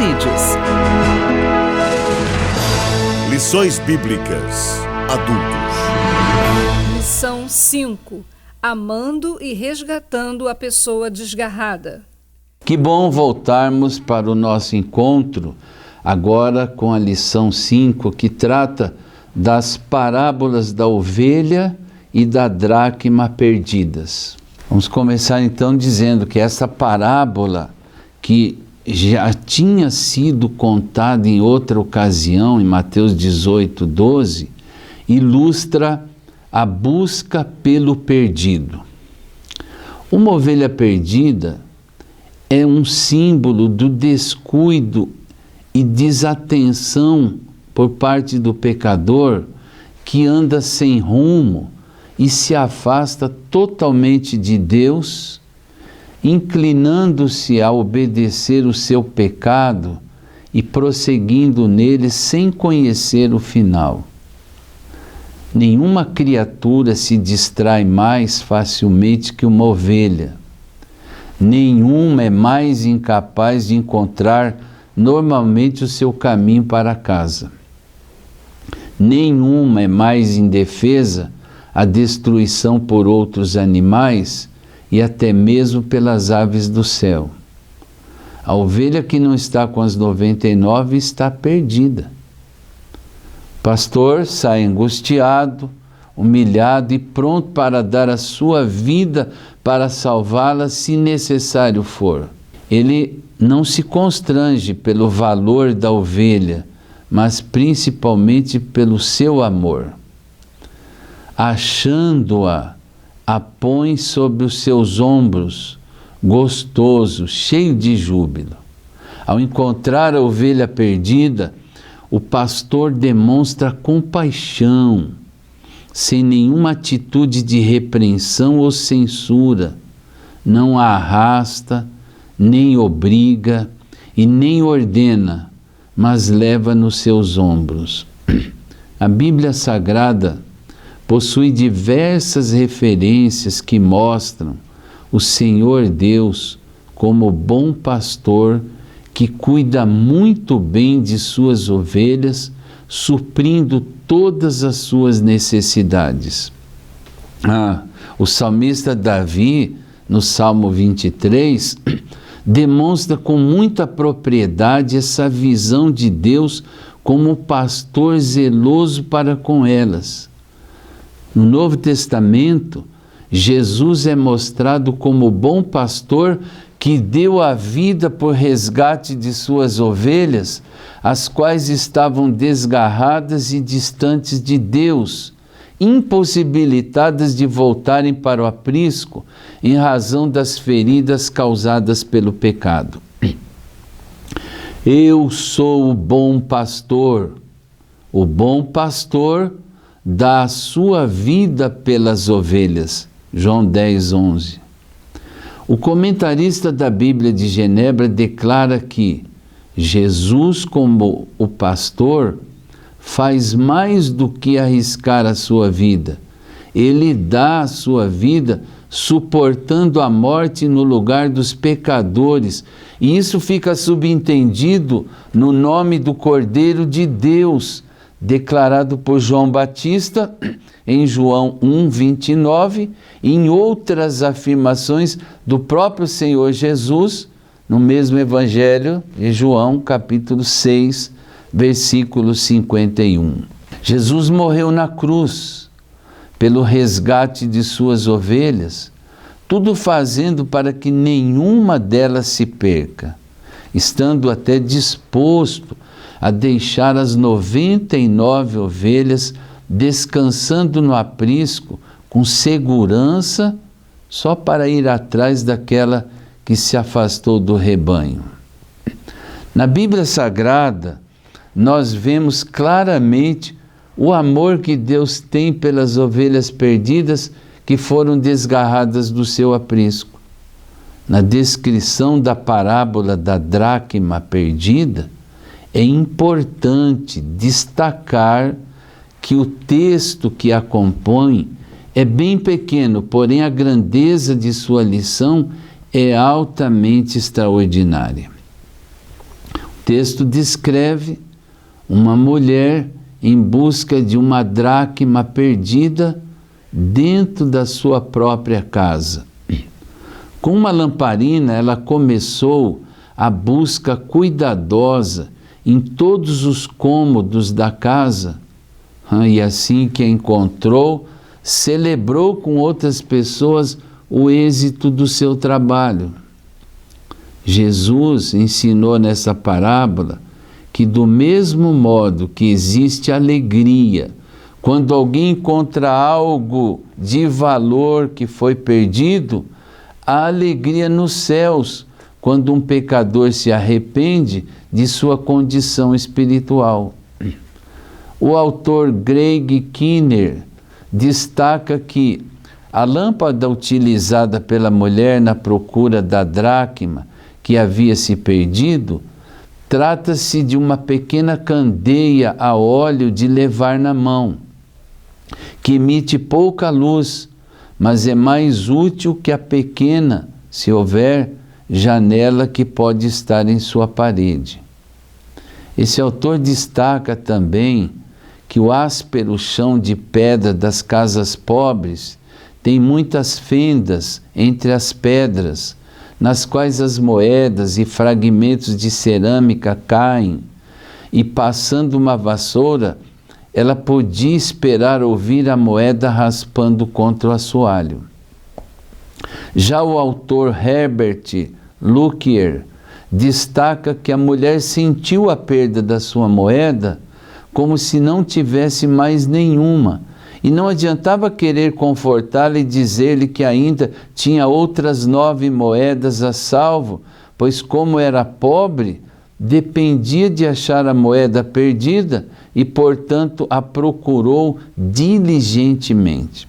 Suicídios. Lições Bíblicas Adultos. Lição 5. Amando e resgatando a pessoa desgarrada. Que bom voltarmos para o nosso encontro agora com a lição 5, que trata das parábolas da ovelha e da dracma perdidas. Vamos começar então dizendo que essa parábola, que já tinha sido contada em outra ocasião, em Mateus 18, 12, ilustra a busca pelo perdido. Uma ovelha perdida é um símbolo do descuido e desatenção por parte do pecador que anda sem rumo e se afasta totalmente de Deus, inclinando-se a obedecer o seu pecado e prosseguindo nele sem conhecer o final. Nenhuma criatura se distrai mais facilmente que uma ovelha. Nenhuma é mais incapaz de encontrar normalmente o seu caminho para casa. Nenhuma é mais indefesa à destruição por outros animais e até mesmo pelas aves do céu. A ovelha que não está com as 99 está perdida. O pastor sai angustiado, humilhado e pronto para dar a sua vida para salvá-la se necessário for. Ele não se constrange pelo valor da ovelha, mas principalmente pelo seu amor. Achando-a, a põe sobre os seus ombros, gostoso, cheio de júbilo. Ao encontrar a ovelha perdida, o pastor demonstra compaixão, sem nenhuma atitude de repreensão ou censura. Não a arrasta, nem obriga e nem ordena, mas leva nos seus ombros. A Bíblia Sagrada possui diversas referências que mostram o Senhor Deus como bom pastor que cuida muito bem de suas ovelhas, suprindo todas as suas necessidades. O salmista Davi, no Salmo 23, demonstra com muita propriedade essa visão de Deus como pastor zeloso para com elas. No Novo Testamento, Jesus é mostrado como bom pastor que deu a vida por resgate de suas ovelhas, as quais estavam desgarradas e distantes de Deus, impossibilitadas de voltarem para o aprisco em razão das feridas causadas pelo pecado. Eu sou o bom pastor. O bom pastor dá a sua vida pelas ovelhas. João 10, 11. O comentarista da Bíblia de Genebra declara que Jesus, como o pastor, faz mais do que arriscar a sua vida. Ele dá a sua vida suportando a morte no lugar dos pecadores. E isso fica subentendido no nome do Cordeiro de Deus, declarado por João Batista em João 1, 29, e em outras afirmações do próprio Senhor Jesus, no mesmo Evangelho de João, capítulo 6, versículo 51. Jesus morreu na cruz pelo resgate de suas ovelhas, tudo fazendo para que nenhuma delas se perca, estando até disposto a deixar as 99 ovelhas descansando no aprisco com segurança, só para ir atrás daquela que se afastou do rebanho. Na Bíblia Sagrada, nós vemos claramente o amor que Deus tem pelas ovelhas perdidas que foram desgarradas do seu aprisco. Na descrição da parábola da dracma perdida, é importante destacar que o texto que a compõe é bem pequeno, porém a grandeza de sua lição é altamente extraordinária. O texto descreve uma mulher em busca de uma dracma perdida dentro da sua própria casa. Com uma lamparina, ela começou a busca cuidadosa em todos os cômodos da casa, e assim que a encontrou, celebrou com outras pessoas o êxito do seu trabalho. Jesus ensinou nessa parábola que do mesmo modo que existe alegria quando alguém encontra algo de valor que foi perdido, há alegria nos céus quando um pecador se arrepende de sua condição espiritual. O autor Greg Kinnear destaca que a lâmpada utilizada pela mulher na procura da dracma que havia se perdido, trata-se de uma pequena candeia a óleo de levar na mão, que emite pouca luz, mas é mais útil que a pequena, se houver, janela que pode estar em sua parede. Esse autor destaca também que o áspero chão de pedra das casas pobres tem muitas fendas entre as pedras, nas quais as moedas e fragmentos de cerâmica caem, e passando uma vassoura, ela podia esperar ouvir a moeda raspando contra o assoalho. Já o autor Herbert Lockyer destaca que a mulher sentiu a perda da sua moeda como se não tivesse mais nenhuma, e não adiantava querer confortá-la e dizer-lhe que ainda tinha outras 9 moedas a salvo, pois como era pobre, dependia de achar a moeda perdida e, portanto, a procurou diligentemente.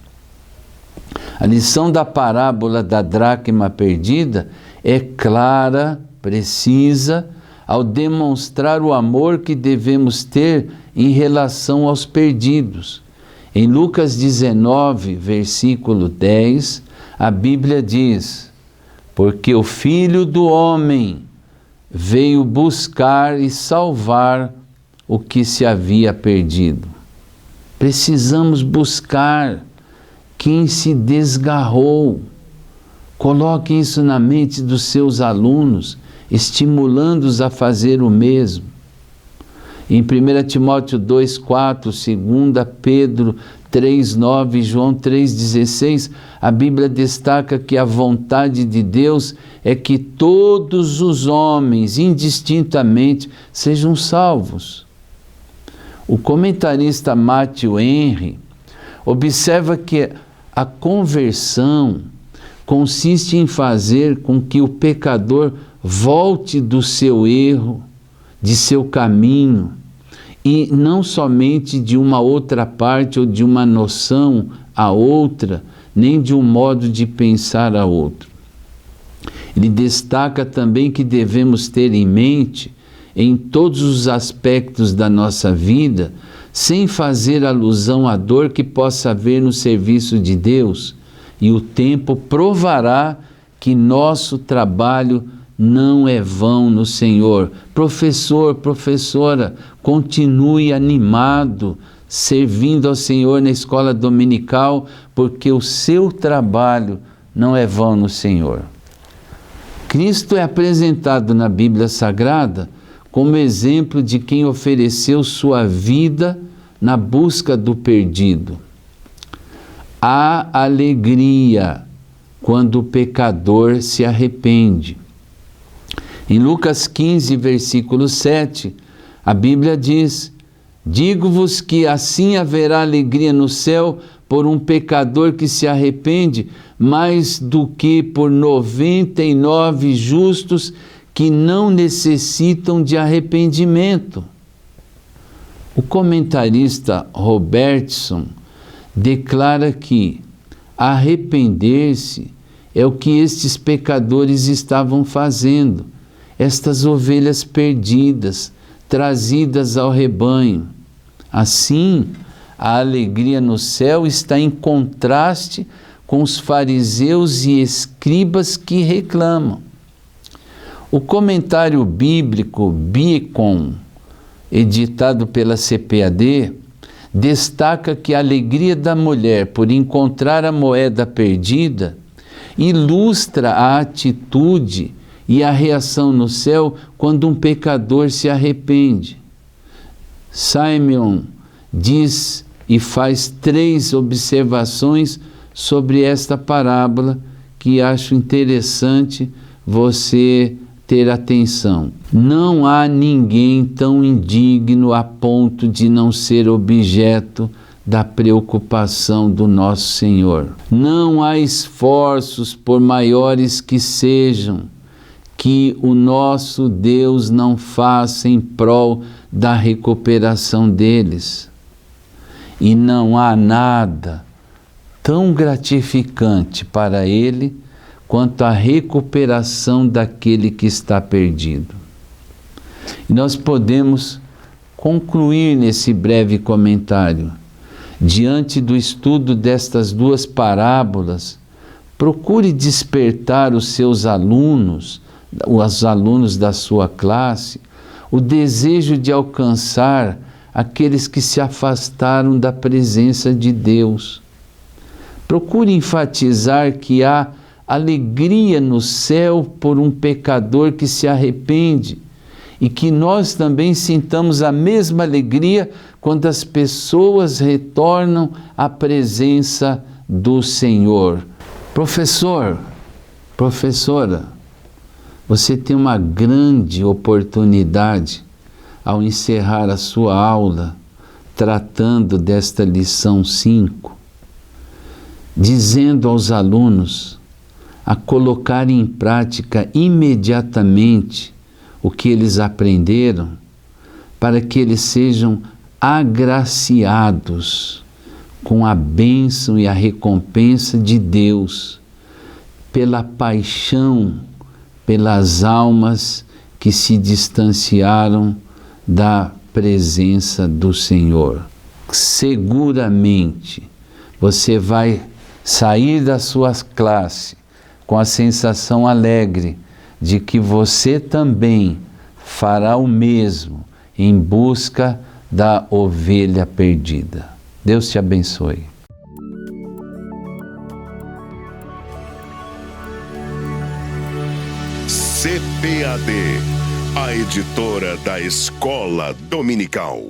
A lição da parábola da dracma perdida é clara, precisa, ao demonstrar o amor que devemos ter em relação aos perdidos. Em Lucas 19, versículo 10, a Bíblia diz: porque o Filho do Homem veio buscar e salvar o que se havia perdido. Precisamos buscar quem se desgarrou. Coloque isso na mente dos seus alunos, estimulando-os a fazer o mesmo. Em 1 Timóteo 2,4, 2 Pedro 3,9 e João 3,16, a Bíblia destaca que a vontade de Deus é que todos os homens, indistintamente, sejam salvos. O comentarista Matthew Henry observa que a conversão consiste em fazer com que o pecador volte do seu erro, de seu caminho, e não somente de uma outra parte ou de uma noção a outra, nem de um modo de pensar a outro. Ele destaca também que devemos ter em mente, em todos os aspectos da nossa vida, sem fazer alusão à dor que possa haver no serviço de Deus, e o tempo provará que nosso trabalho não é vão no Senhor. Professor, professora, continue animado, servindo ao Senhor na escola dominical, porque o seu trabalho não é vão no Senhor. Cristo é apresentado na Bíblia Sagrada como exemplo de quem ofereceu sua vida na busca do perdido. Há alegria quando o pecador se arrepende. Em Lucas 15, versículo 7, a Bíblia diz: digo-vos que assim haverá alegria no céu por um pecador que se arrepende, mais do que por 99 justos que não necessitam de arrependimento. O comentarista Robertson declara que arrepender-se é o que estes pecadores estavam fazendo, estas ovelhas perdidas, trazidas ao rebanho. Assim, a alegria no céu está em contraste com os fariseus e escribas que reclamam. O comentário bíblico Bicom, editado pela CPAD, destaca que a alegria da mulher por encontrar a moeda perdida ilustra a atitude e a reação no céu quando um pecador se arrepende. Simeon diz e faz 3 observações sobre esta parábola que acho interessante você ter atenção. Não há ninguém tão indigno a ponto de não ser objeto da preocupação do nosso Senhor. Não há esforços, por maiores que sejam, que o nosso Deus não faça em prol da recuperação deles. E não há nada tão gratificante para Ele quanto a recuperação daquele que está perdido. E nós podemos concluir nesse breve comentário. Diante do estudo destas 2 parábolas, procure despertar os seus alunos, os alunos da sua classe, o desejo de alcançar aqueles que se afastaram da presença de Deus. Procure enfatizar que há alegria no céu por um pecador que se arrepende e que nós também sintamos a mesma alegria quando as pessoas retornam à presença do Senhor. Professor, professora, você tem uma grande oportunidade ao encerrar a sua aula tratando desta lição 5, dizendo aos alunos a colocar em prática imediatamente o que eles aprenderam, para que eles sejam agraciados com a bênção e a recompensa de Deus pela paixão pelas almas que se distanciaram da presença do Senhor. Seguramente você vai sair da sua classe com a sensação alegre de que você também fará o mesmo em busca da ovelha perdida. Deus te abençoe. CPAD, a editora da Escola Dominical.